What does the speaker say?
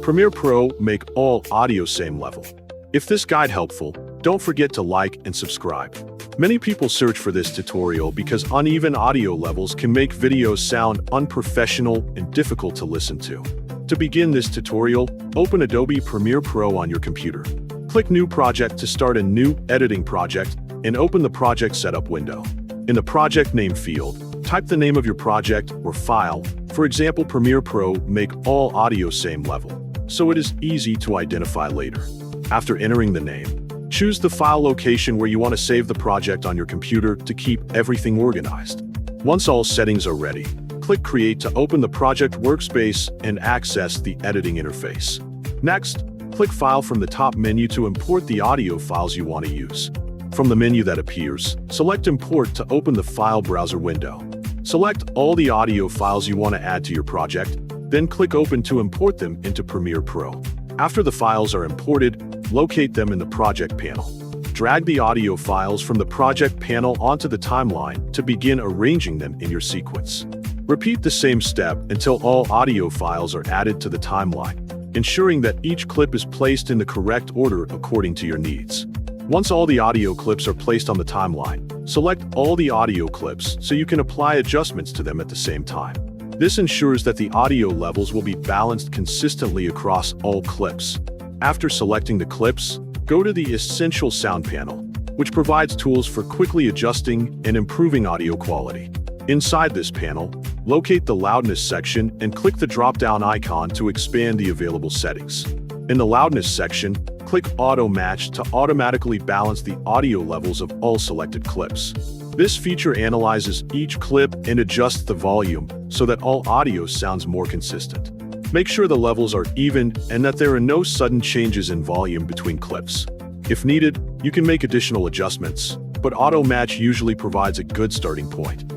Premiere Pro make all audio same level. If this guide helpful, don't forget to like and subscribe. Many people search for this tutorial because uneven audio levels can make videos sound unprofessional and difficult to listen to. To begin this tutorial, open Adobe Premiere Pro on your computer. Click New Project to start a new editing project and open the Project Setup window. In the Project Name field, type the name of your project or file, for example Premiere Pro make all audio same level, so it is easy to identify later. After entering the name, choose the file location where you want to save the project on your computer to keep everything organized. Once all settings are ready, click Create to open the project workspace and access the editing interface. Next, click File from the top menu to import the audio files you want to use. From the menu that appears, select Import to open the file browser window. Select all the audio files you want to add to your project, then click Open to import them into Premiere Pro. After the files are imported, locate them in the Project panel. Drag the audio files from the Project panel onto the timeline to begin arranging them in your sequence. Repeat the same step until all audio files are added to the timeline, ensuring that each clip is placed in the correct order according to your needs. Once all the audio clips are placed on the timeline, select all the audio clips so you can apply adjustments to them at the same time. This ensures that the audio levels will be balanced consistently across all clips. After selecting the clips, go to the Essential Sound panel, which provides tools for quickly adjusting and improving audio quality. Inside this panel, locate the Loudness section and click the drop-down icon to expand the available settings. In the Loudness section, click Auto Match to automatically balance the audio levels of all selected clips. This feature analyzes each clip and adjusts the volume so that all audio sounds more consistent. Make sure the levels are even and that there are no sudden changes in volume between clips. If needed, you can make additional adjustments, but Auto Match usually provides a good starting point.